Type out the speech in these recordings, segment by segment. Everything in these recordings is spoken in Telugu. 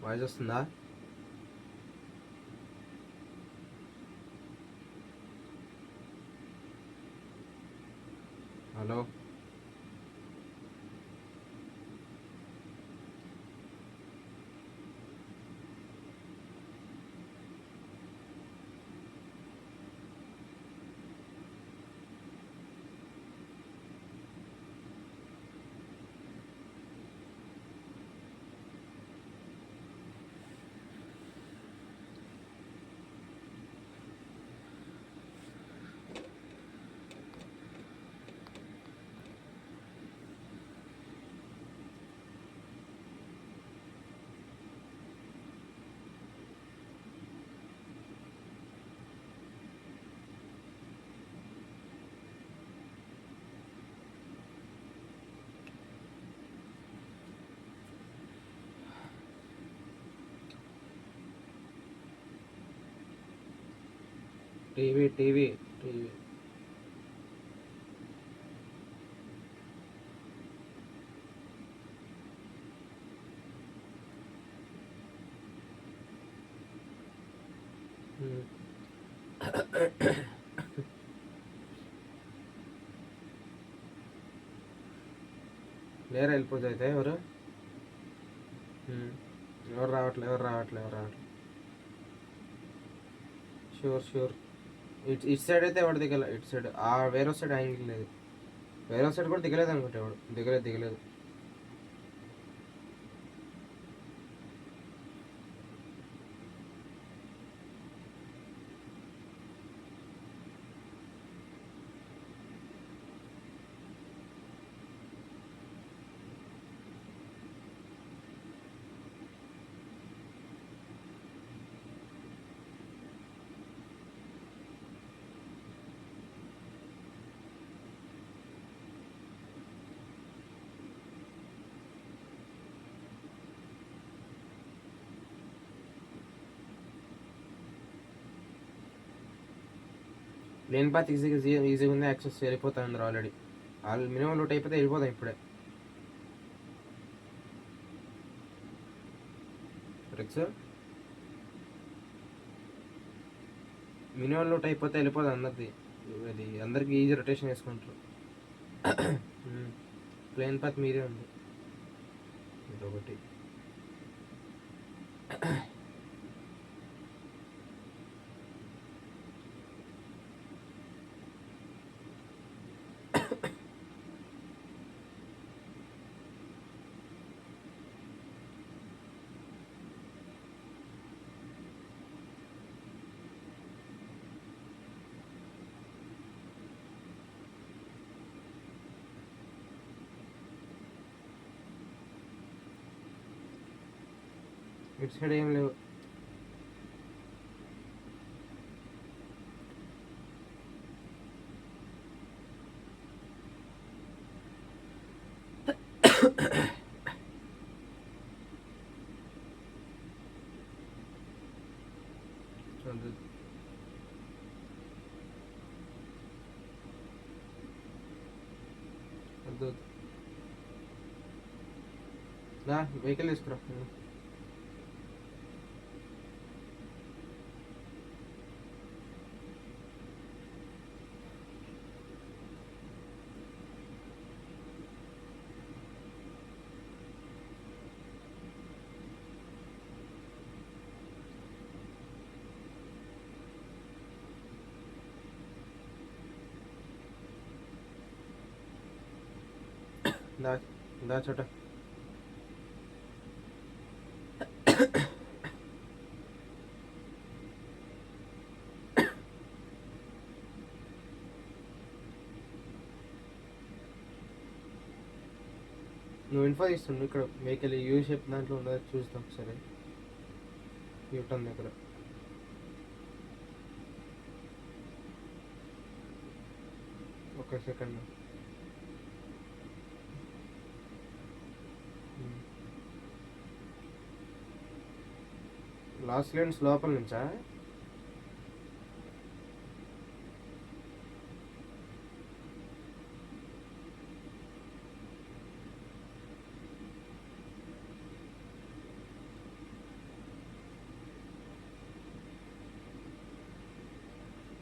వాయిస్ వస్తుందా? హలో టీవీ టీవీ టీవీ లేరా వెళ్ళిపోతే అయితే ఎవరు ఎవరు రావట్లే ఎవరు రావట్లే ఎవరు రావట్లే. Sure sure. ఇటు సైడ్ అయితే ఎవరు దిగలే. ఇటు సైడ్ వేరే సైడ్ యాంగిల్ లేదు. వేరే సైడ్ కూడా దిగలేదు అనుకుంటే ఎవడు దిగలేదు. ప్లేన్ పాత్ ఈజీగా ఉంది. యాక్సెస్ వెళ్ళిపోతాయి అందరూ ఆల్రెడీ మినిమం లూట్ అయిపోతే వెళ్ళిపోతాం ఇప్పుడే. రెక్స్ మినిమం లూట్ అయిపోతే వెళ్ళిపోతాం అందరిది. అది అందరికి ఈజీ రొటేషన్ వేసుకుంటారు. ప్లేన్ పాత్ మీదే ఉంది ఇదొకటి. ఇటు సైడ్ ఏం లేవు. వెహికల్ తీసుకురా. దా చోట నువ్వు ఇన్ఫో ఇస్తుండు. ఇక్కడ వెహికల్ యూ షేప్ దాంట్లో ఉండదు, చూస్తాం ఒకసారి. యూటర్న్ దగ్గర ఒక సెకండ్. లాస్ట్ లైన్స్ లోపల నుంచా?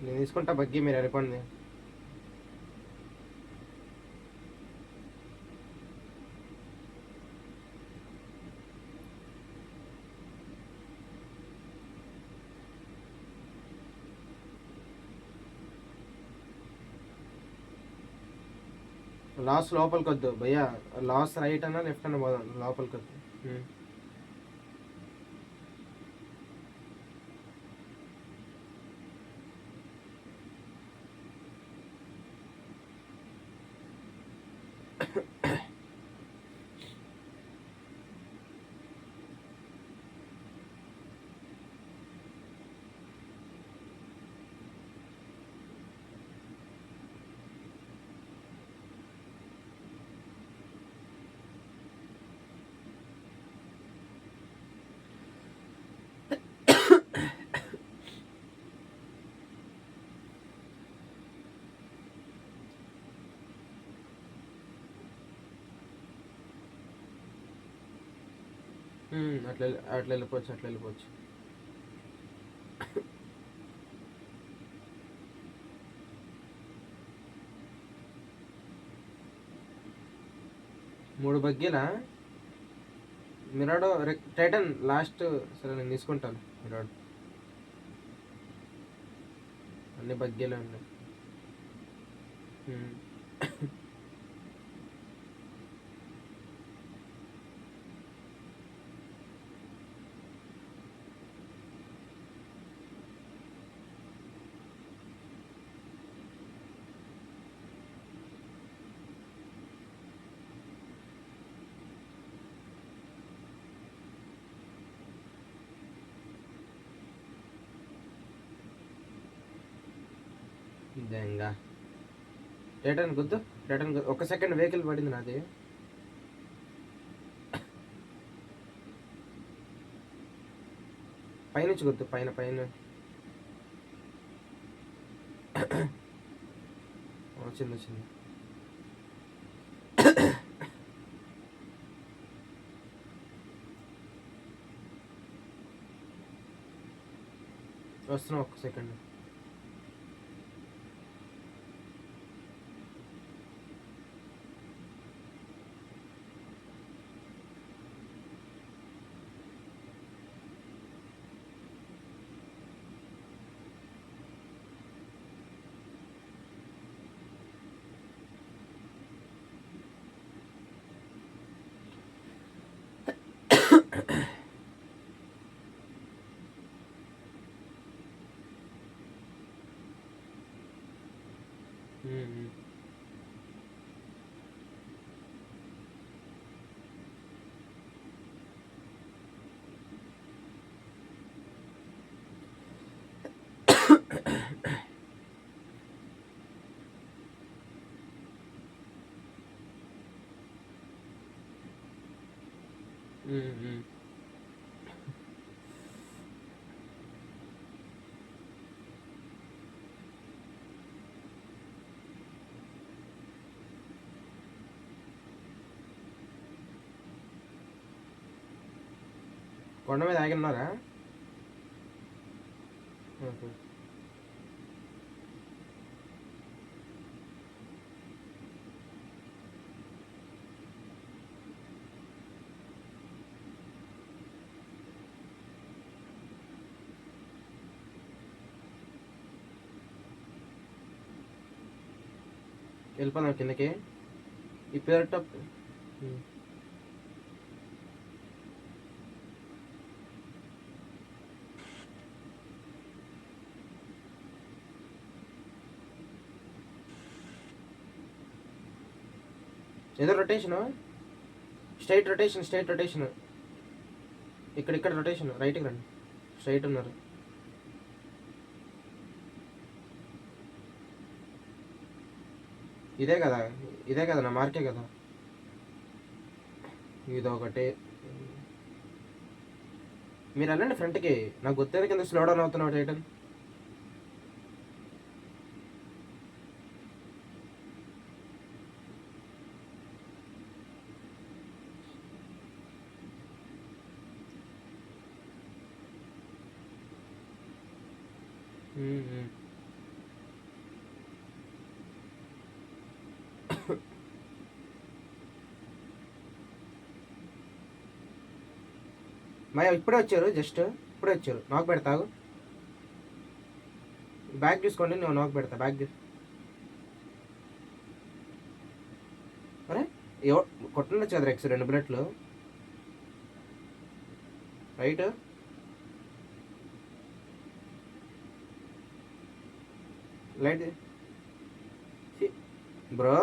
నేను తీసుకుంటా బగ్గి, మీరు వెళ్ళిపోండి. లాస్ లోపలికి వద్దు భయ్యా, లాస్ రైట్ అన్నా లెఫ్ట్ అన్నా పోదాం, లోపలికి వద్దు. అట్లా అట్లా వెళ్ళిపోవచ్చు, అట్లా వెళ్ళిపోవచ్చు. మూడు బగ్గీలా మిరాడో టైటన్ లాస్ట్. సరే నేను తీసుకుంటాను మిరాడో, అన్ని బగ్గీలే ఉన్నాయి. దెంగా టైటన్ గుద్దు, టైటన్ గుద్దు. ఒక్క సెకండ్ వెహికల్ పడింది నాది. పైనుంచి గుద్దు, పైన పైన వచ్చింది వచ్చింది. వస్తున్నా, ఒక్క సెకండ్. కొండ మీద ఆగి ఉన్నారా? ఓకే, వెళ్ళిపోదాం కిందకి. ఈ పేరు టాప్ ఏదో rotation, straight rotation, straight rotation. ఇక్కడ రొటేషన్, రైట్కి రండి. స్ట్రైట్ ఉన్నారు. ఇదే కదా, ఇదే కదా నా మార్కే కదా. ఇదొకటి. మీరు వెళ్ళండి ఫ్రంట్కి. నాకు గుర్తేది కింద స్లో డౌన్ అవుతున్నావు టైటన్. మా ఇప్పుడే వచ్చారు, జస్ట్ ఇప్పుడే వచ్చారు. నాకు పెడతాగు, బ్యాగ్ చూసుకోండి, నేను నాకు పెడతా బ్యాగ్. అరే కొట్టుండొచ్చు కదా రెక్స్ 2 బుల్లెట్లు రైట్. Light bro.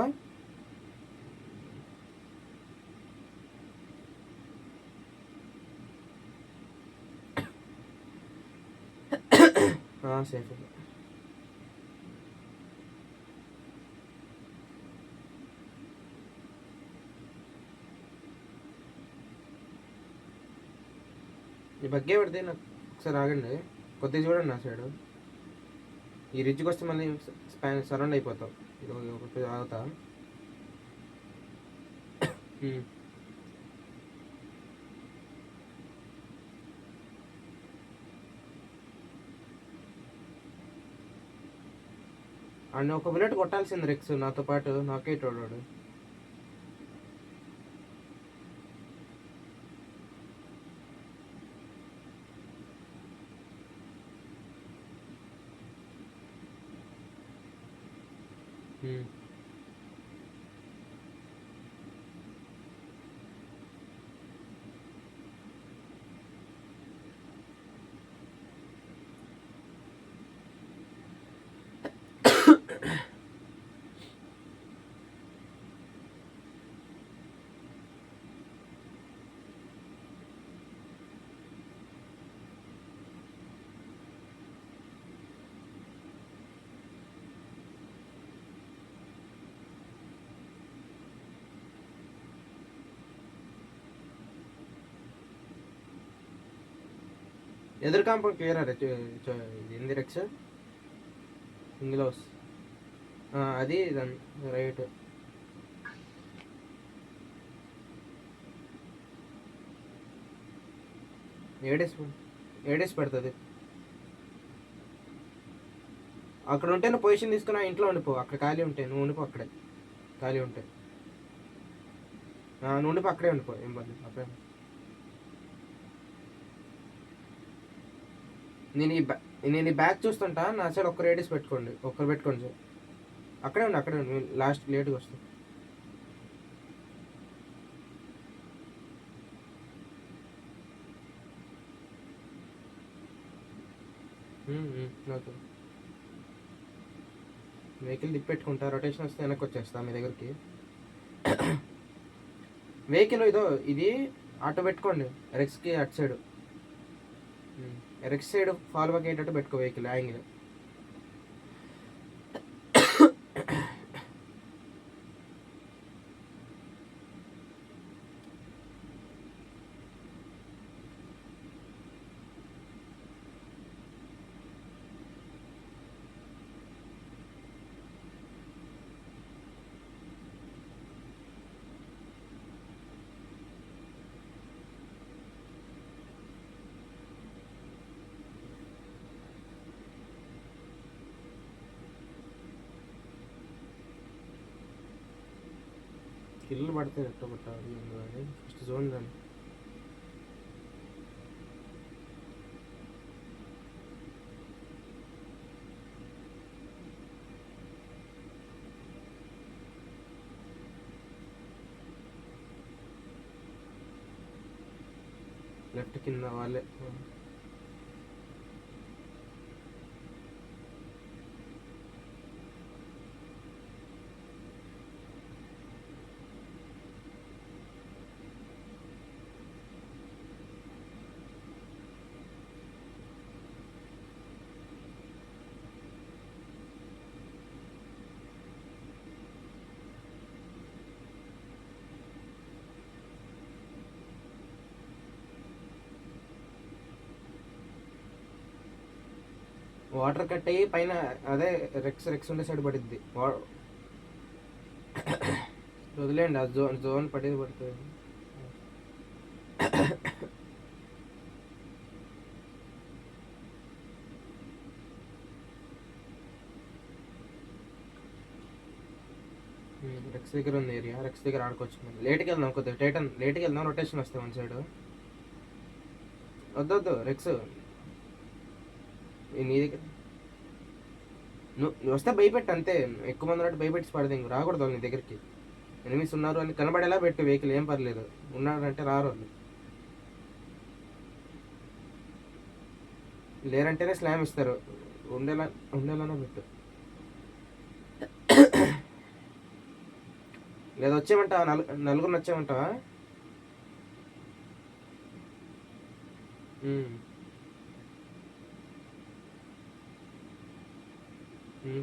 సేఫ్. ఈ బగ్గే పెడితే నాకు ఒకసారి ఆగండి, కొద్దిగా చూడండి నా సైడు. ఈ రిడ్జ్కి వస్తే మళ్ళీ సరౌండ్ అయిపోతాం. ఇది ఒకటి ఆగుతా. అండ్ ఒక బుల్లెట్ కొట్టాల్సింది రెక్స్ నాతో పాటు, నాకే వాడు. ఎదురు కాంపౌండ్ క్లియర్ ఏంది రెక్స్ సింగిల్ హౌస్ అది రైట్. ఏడేసి పెడుతుంది అక్కడ ఉంటే. నువ్వు పొజిషన్ తీసుకుని ఇంట్లో ఉండిపో, అక్కడ ఖాళీ ఉంటే నువ్వు ఉండిపో, అక్కడే ఖాళీ ఉంటే నువ్వు ఉండిపో, అక్కడే ఉండిపో, ఏం పర్లేదు అక్కడే. నేను ఈ బ్యాగ్ చూస్తుంటా, నా సైడ్ ఒక్క రేడియస్ పెట్టుకోండి, ఒక్కరు పెట్టుకోండి సార్. అక్కడే ఉండి లాస్ట్ లేట్గా వస్తుంది. ఓకే, వెహికల్ తిప్పెట్టుకుంటా, రొటేషన్ వస్తే వెనక్కి వచ్చేస్తా మీ దగ్గరికి. వెహికల్ ఇది ఆటో పెట్టుకోండి, రెక్స్కి అటు side, rex side fall back అయ్యేటట్టు పెట్టుకో వెహికల్ యాంగిల్. కిల్లు పడితే ఎట్లా కొట్టాలి కానీ ఫస్ట్ జోన్ కానీ. లెఫ్ట్ కింద వాళ్ళే. వాటర్ కట్ అయ్యి పైన అదే రెక్స్ ఉండే సైడ్ పడిద్ది. వదిలేండి, ఆ జోన్ పడేది పడుతుంది. రెక్స్ దగ్గర ఉంది ఏరియా, రెక్స్ దగ్గర ఆడుకోవచ్చు. లేట్కి వెళ్దాం, కొద్దిగా లేట్కి వెళ్దాం, రొటేషన్ వస్తాయి వన్ సైడ్. వద్దొద్దు రెక్స్, నీ దగ్గర నువ్వు వస్తే భయపెట్టు అంతే. ఎక్కువ మంది ఉన్నట్టు భయపెట్టి పడదు, ఇంక రాకూడదు వాళ్ళు నీ దగ్గరికి. ఎనిమిస్ ఉన్నారు అని కనబడేలా పెట్టు వెహికల్, ఏం పర్లేదు. ఉన్నారంటే రారు వాళ్ళు, లేరంటేనే స్లామ్ ఇస్తారు. ఉండేలానే పెట్టు. లేదా వచ్చేయమంటావా? నలుగురిని వచ్చేయమంటావా?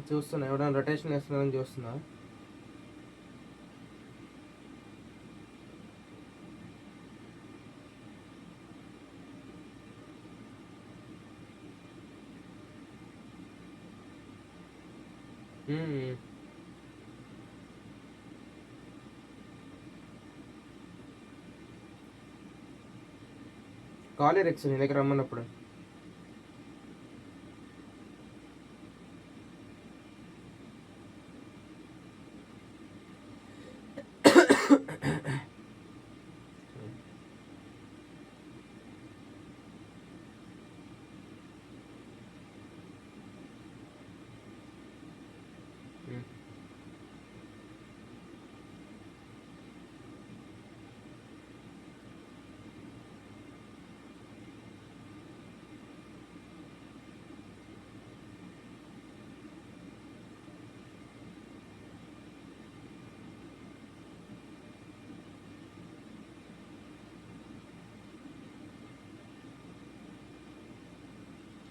చూస్తున్నా, ఎవడైనా రొటేషన్ వేస్తున్నారని చూస్తున్నా. కాలీ రెక్స్ నీ దగ్గర రమ్మన్నప్పుడు.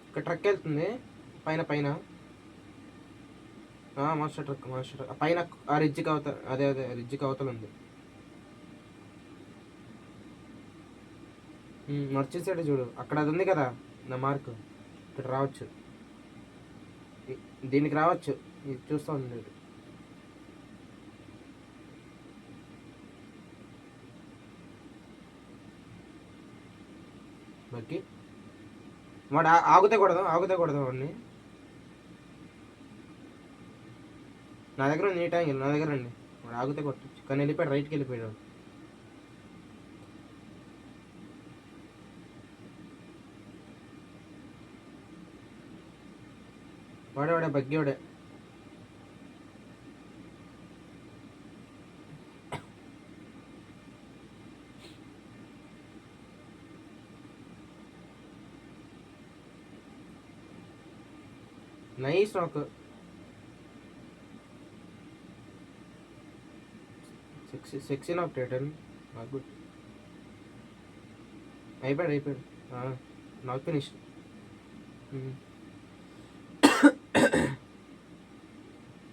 ఇక్కడ ట్రక్ వెళ్తుంది పైన పైన. మాస్టర్ ట్రక్ పైన ఆ రిడ్జికి అవతల, అదే రిడ్జికి అవతల ఉంది. నడిచేసాడు చూడు, అక్కడ అది ఉంది కదా నా మార్క్. ఇక్కడ రావచ్చు, దీనికి రావచ్చు. ఇది చూస్తూ ఉంది బక్కి. వాడు ఆగితే కొడదాం వాడిని. నా దగ్గర నీట్ యాంగిల్, నా దగ్గర అండి. వాడు ఆగితే కొట్టచ్చు, కానీ వెళ్ళిపోయాడు, రైట్కి వెళ్ళిపోయాడు. వాడే బగ్గేవాడే. నైస్ నాకు. సెక్సీ నాకు టైటన్. గుడ్. అయిపోయాడు. నాకు ఫినిష్.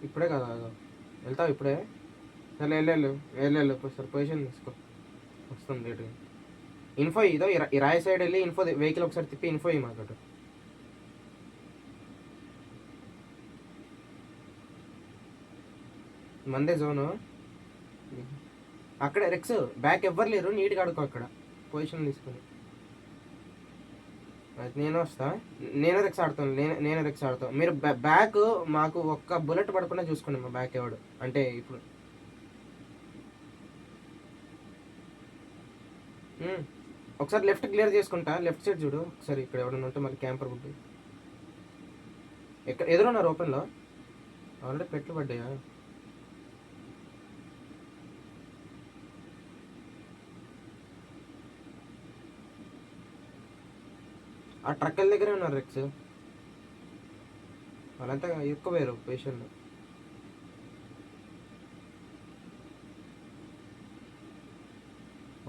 ఇప్పుడే కదా, వెళ్తావు ఇప్పుడే? సరే వెళ్ళు సార్, పొజిషన్ తీసుకో. వస్తుంది లేటుగా. ఇన్ఫో ఇదో ఈ రాయి సైడ్ వెళ్ళి ఇన్ఫో వెహికల్ ఒకసారి తిప్పి ఇన్ఫో ఇవ్వ మాకు. మందే జోను అక్కడ. రెక్స్ బ్యాక్ ఎవ్వరు లేరు, నీట్గా ఆడుకో అక్కడ పొజిషన్ తీసుకొని. నేను వస్తా, నేనే రెక్స్ ఆడతాను. మీరు బ్యాక్ మాకు ఒక్క బుల్లెట్ పడకుండా చూసుకోండి. మా బ్యాక్ ఎవడు అంటే ఇప్పుడు ఒకసారి లెఫ్ట్ క్లియర్ చేసుకుంటా. లెఫ్ట్ సైడ్ చూడు ఒకసారి, ఇక్కడ ఎవడన్నా ఉంటే మళ్ళీ క్యాంపర్ గుడ్డి. ఎక్కడ ఎదురున్నారు ఓపెన్లో? ఆల్రెడీ పెట్లు పడ్డాయా? ఆ ట్రక్కల దగ్గరే ఉన్నారు రెక్స్. వాళ్ళంతా ఎక్కువ వేరు పొజిషన్లో.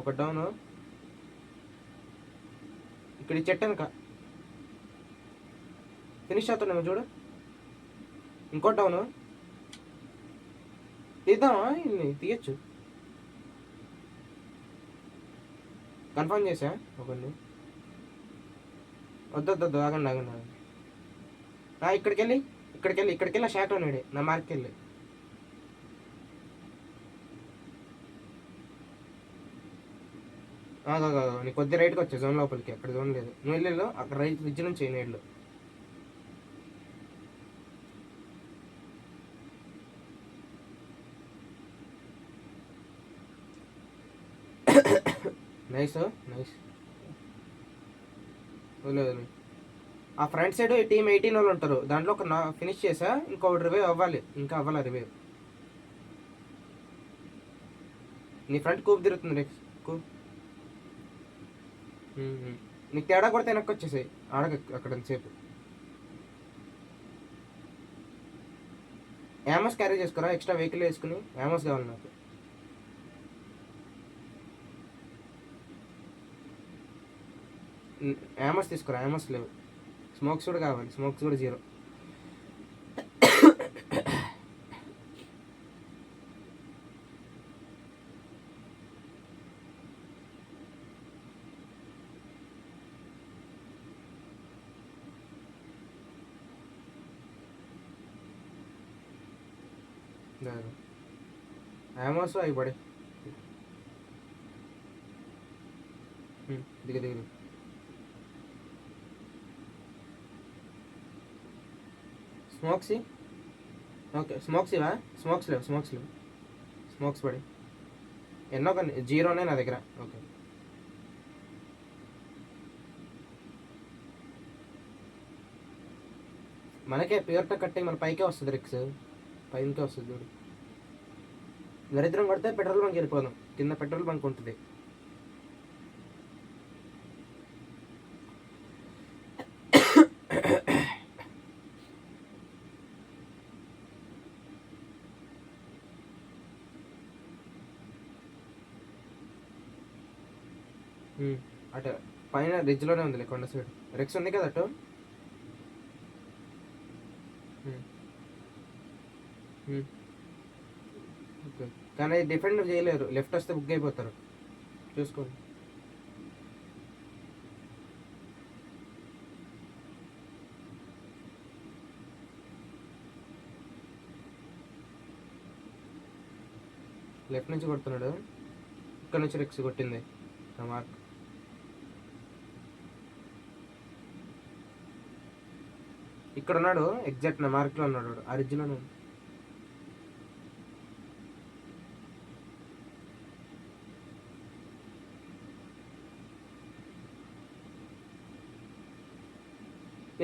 ఒక డౌన్ ఇక్కడ ఈ చెట్టు వెనక ఫినిష్ అవుతున్నామో చూడు. ఇంకో డౌన్ తీద్దామా? ఇన్ని తీయచ్చు, కన్ఫర్మ్ చేసా ఒకరిని. వద్దు ఆగండి. ఇక్కడికి వెళ్ళి షాట్ ఉన్నాడు నా మార్క్కి వెళ్ళి. నీకు కొద్ది రైట్కి వచ్చా జోన్ లోపలికి, అక్కడ జోన్ లేదు. నువ్వు వెళ్ళు అక్కడ రైట్ రిడ్జ్ నుంచి నీళ్ళు. నైస్. వదిలేదు. ఆ ఫ్రంట్ సైడ్ టీమ్ 18 వాళ్ళు ఉంటారు, దాంట్లో ఒక ఫినిష్ చేసా, ఇంకొకటి రివైవ్ అవ్వాలి, ఇంకా అవ్వాలి రివైవ్. నీ ఫ్రంట్ కూప్ తిరుగుతుంది నెక్స్ట్ కూప్. నీకు తేడా కొడితే వెనక్కి వచ్చేసాయి, ఆడక అక్కడ సేపు. యామోస్ క్యారీ చేసుకోరా, ఎక్స్ట్రా వెహికల్ వేసుకుని. యామోస్ కావాలి నాకు. యామోస్ తీసుకురా, యామోస్ లేవు. స్మోక్స్ కూడా కావాలి, స్మోక్స్ కూడా 0. యామోస్ అవి పడే. దిగు దిగు. స్మోక్స్ ఓకే, స్మోక్స్ ఇవా? స్మోక్స్ లేవు, స్మోక్స్ లేవు. స్మోక్స్ పడి ఎన్నో కానీ 0నే నా దగ్గర. ఓకే, మనకే ప్యూర్ట కట్టి మన పైకే వస్తుంది, రిక్స్ పైనకే వస్తుంది చూడు. దరిద్రం కొడితే పెట్రోల్ బంక్ వెళ్ళిపోదాం, కింద పెట్రోల్ బంక్ ఉంటుంది. అటు పైన రిడ్జ్లోనే ఉంది, కొండ సైడ్ రెక్స్ ఉంది కదా అటు. ఓకే, కానీ డిఫెండ్ చేయలేరు, లెఫ్ట్ వస్తే బుక్ అయిపోతారు, చూసుకోండి. లెఫ్ట్ నుంచి కొడుతున్నాడు, ఇక్కడ నుంచి రెక్స్ కొట్టింది నా మార్క్. ఇక్కడ ఉన్నాడు, ఎగ్జాక్ట్ నా మార్క్లో ఉన్నాడు, ఆ రిడ్జ్లో ఉన్నాడు.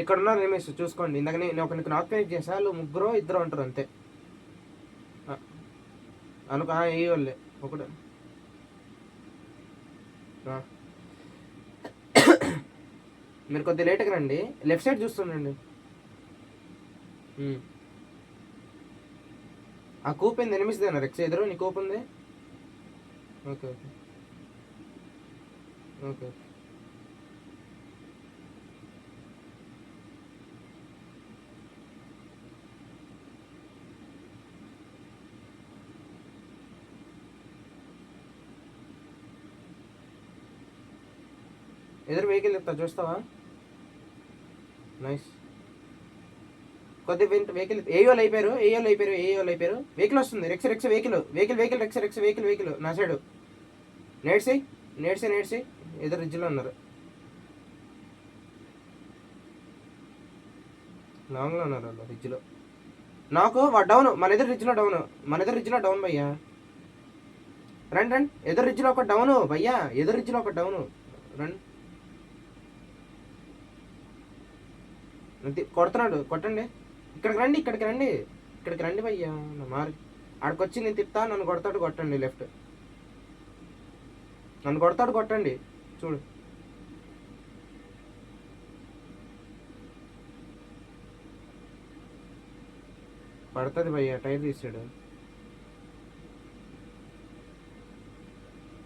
ఇక్కడ ఉన్నారు రమేష్, చూసుకోండి. ఇందాక నేను ఒకరికి నాక్ ఫినిష్ చేసా, వాళ్ళు 3-2 ఉంటారు అంతే అనుకో. ఏ వాళ్ళే ఒకటి. మీరు కొద్దిగా లేట్గా రండి, లెఫ్ట్ సైడ్ చూస్తుండండి. ఆ కూప్ ఏంది, ఎనిమిదిదేనా రెక్స్ ఎదురు? నీ కూప్ ఉంది. Okay okay okay. ఎదురు వెహికల్ చెప్తా, చూస్తావా? నైస్. కొద్దిగా వెహికల్ ఏయోలు అయిపోయారు, ఏయోలు అయిపోయారు, ఏయోలు అయిపోయారు. వెహికల్ వస్తుంది, rex rex vehicle vehicle vehicle rex rex vehicle vehicle నా సైడు. నేడ్సి నేడ్సి నేడ్సి ఎదురు రిడ్జ్లో ఉన్నారు, లాంగ్లో ఉన్నారు వాళ్ళు రిడ్జ్లో. నాకు డౌన్, మన ఎదురు రిడ్జ్లో డౌన్, మన ఎదురు రిడ్జ్లో డౌన్ భయ్యా. రండి రండి, ఎదురు రిడ్జ్లో ఒక డౌను భయ్యా, ఎదురు రిడ్జ్లో ఒక డౌను. రండి, కొడుతున్నాడు, కొట్టండి. ఇక్కడికి రండి, ఇక్కడికి రండి, ఇక్కడికి రండి భయ్యా. నా మారి ఆడికి వచ్చి నేను తిప్పుతా, నన్ను కొడతాడు, కొట్టండి. లెఫ్ట్ నన్ను కొడతాడు, కొట్టండి. చూడు, పడుతుంది భయ్యా, టైర్ తీసాడు.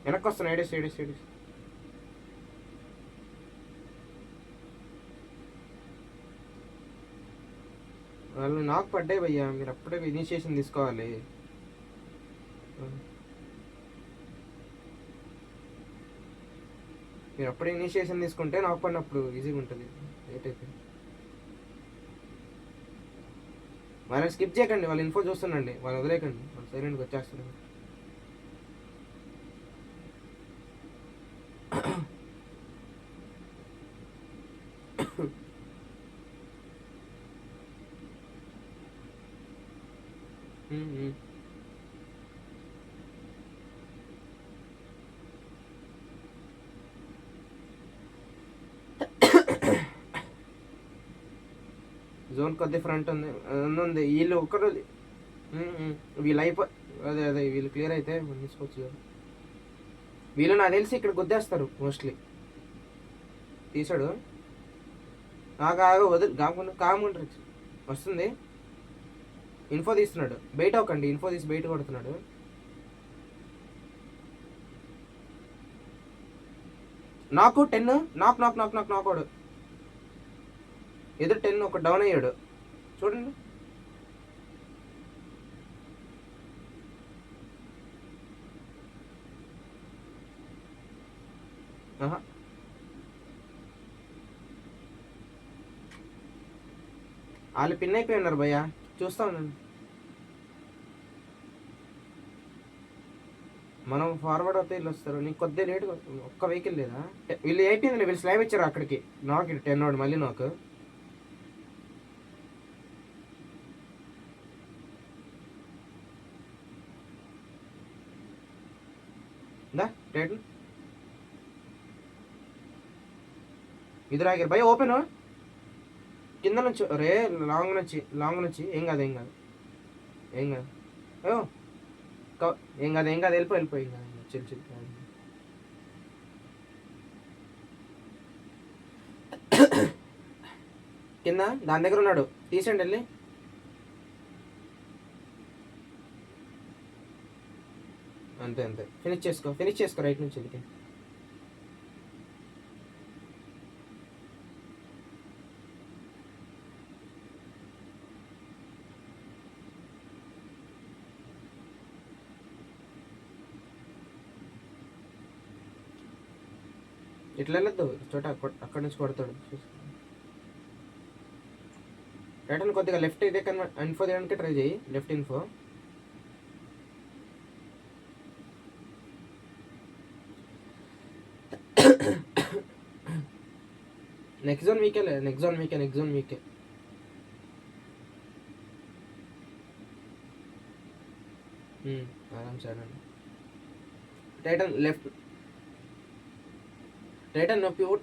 వెనక్కి వస్తాను, ఏడేసి ఏడేసి ఏడేసి. వాళ్ళు నాకు పడ్డాయి భయ్యా, మీరు అప్పుడే ఇనిషియేషన్ తీసుకోవాలి. మీరు అప్పుడే ఇనిషియేషన్ తీసుకుంటే నాకు పడినప్పుడు ఈజీగా ఉంటుంది. లేట్ అయిపోయింది. వాళ్ళని స్కిప్ చేయకండి, వాళ్ళ ఇన్ఫో చూస్తుండండి, వాళ్ళు వదిలేకండి, వాళ్ళు సైలెంట్గా వచ్చేస్తున్నారు. జోన్ కొద్ది ఫ్రంట్ ఉంది ఉంది వీళ్ళు ఒక్కరు వీళ్ళు అదే అదే వీళ్ళు క్లియర్ అయితే తీసుకోవచ్చు కదా. వీళ్ళు నాకు తెలిసి ఇక్కడ గుద్దేస్తారు మోస్ట్లీ. తీసాడు నాకు వదిలి కాముంటారు. వస్తుంది ఇన్ఫో తీస్తున్నాడు. బయట ఒకండి ఇన్ఫో తీసి బయట కొడుతున్నాడు. నాకు 10 నాకోడు ఎదురు 10 ఒక డౌన్ అయ్యాడు చూడండి. వాళ్ళు పిన్ అయిపోయి ఉన్నారు భయ్య, చూస్తా ఉన్నాను. మనం ఫార్వర్డ్ అవుతే వీళ్ళు వస్తారు. నీకు కొద్దిగా లేట్ ఒక్క వెహికల్ లేదా వీళ్ళు అయిపోయింది. వీళ్ళు స్లాబ్ ఇచ్చారు అక్కడికి. నాకు 10 వాడు మళ్ళీ నాకు రేటు ఇది రాగారు భయ. ఓపెన్ కింద నుంచి రే లాంగ్ నుంచి ఏం కాదు ఏం కాదు ఏం కాదు ఏం కాదు ఏం కాదు వెళ్ళిపోయి ఏం కాదు చిల్ కింద దాని దగ్గర ఉన్నాడు. తీసేయండి వెళ్ళి. అంతే అంతే ఫినిష్ చేసుకో రైట్ నుంచి వెళ్ళి. ఇట్లా వెళ్ళొద్దు చోట అక్కడి నుంచి కొడతాడు. రిటర్న్ కొద్దిగా లెఫ్ట్ ఇదే ఇన్ఫో తీయడానికి ట్రై చేయి. లెఫ్ట్ ఇన్ఫో నెక్స్ట్ జోన్ మీకే ఆరామ్ సార్. టైటన్ లెఫ్ట్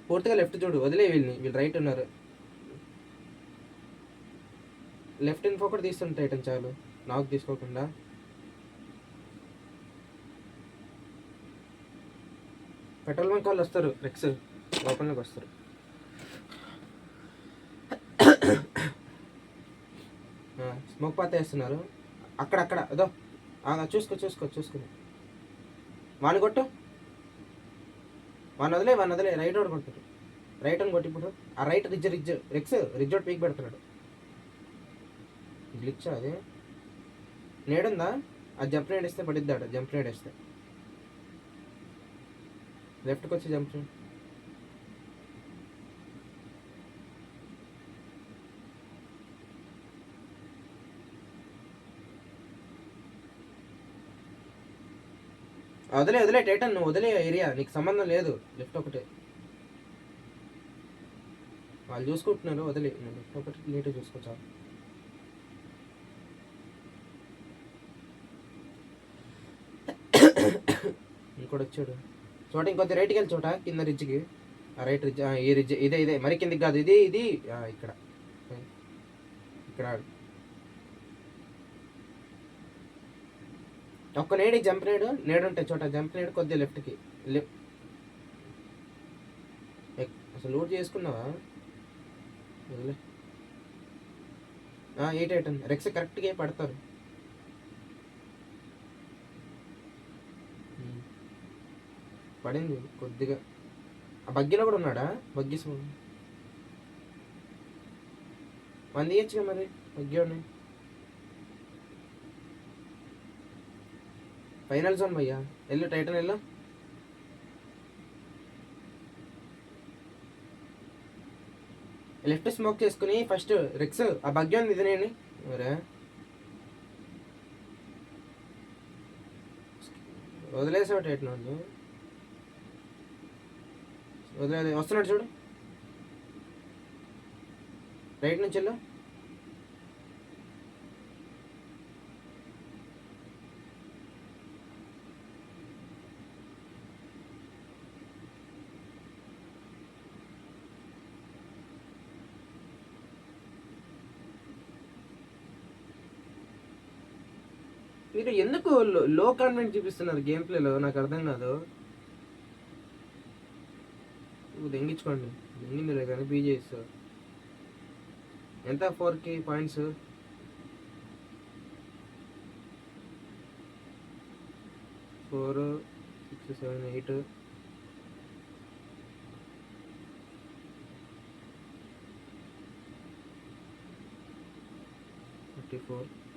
పూర్తిగా లెఫ్ట్ చూడు. వదిలే వీళ్ళు రైట్ ఉన్నారు. లెఫ్ట్ ఇన్ఫో కూడా తీస్తుంది టైటన్ చాలు నాకు తీసుకోకుండా. పెట్రోల్ బంక్ వాళ్ళు వస్తారు. రెక్స్ లోపలికి వస్తారు. స్మోక్ పాత వేస్తున్నారు అక్కడ అదో చూసుకుని వాడిని కొట్టు. వాడిని వదిలే రైట్ రోడ్ కొట్టారు. రైట్ అని కొట్టి ఇప్పుడు ఆ రైట్ రిజ్జోడ్ పీక్ పెడుతున్నాడు. గ్లిచ్ అది నేడుందా? ఆ జంప్ నేడ్ వేస్తే పడిద్దాడు. జంప్ నేడ్ వేస్తే లెఫ్ట్కి వచ్చి జంప్ నేడ్ వదిలే టైటన్ నువ్వు వదిలే ఏరియా నీకు సంబంధం లేదు. లెఫ్ట్ ఒకటే వాళ్ళు చూసుకుంటున్నారు. వదిలే లెఫ్ట్ ఒకటి నీట్గా చూసుకోవచ్చు. ఇంకోటి వచ్చాడు చోట ఇంకొద్ది రైట్కి వెళ్ళి చోట కింద రిడ్జ్కి. ఆ రైట్ రిడ్జ్ ఈ రిడ్జ్ ఇదే మరి కిందికి కాదు ఇది ఇక్కడ ఒక్క నేడు జంప్ నేడు ఉంటాయి చోట. జంప్ నేడు కొద్దిగా లెఫ్ట్కి అసలు లోడ్ చేసుకున్నావా? వదిలే 8 రెక్స్ కరెక్ట్గా పడతారు. పడింది కొద్దిగా. ఆ బగ్గీలో కూడా ఉన్నాడా? బగ్గీ మంది ఇయ్యచ్చుగా మరి. బగ్గీ ఉన్నాయి. ఫైనల్ జోన్ భయ్యా వెళ్ళు. టైటన్ వెళ్ళు. లెఫ్ట్ స్మోక్ చేసుకుని ఫస్ట్ రెక్స్ ఆ బగ్గీ ఉంది ఇది నేను వదిలేసావు. టైటన్ వాళ్ళు వస్తున్నాడు చూడు. రైట్ నుంచి వెళ్ళు. మీరు ఎందుకు లో కాన్ఫిడెంట్ చూపిస్తున్నారు గేమ్ ప్లేలో, నాకు అర్థం కాదు. దెంగించుకోండి, దెంగిందిలే కానీ బీజేఎస్ ఎంత 4కి పాయింట్స్. 4 6 7 8 34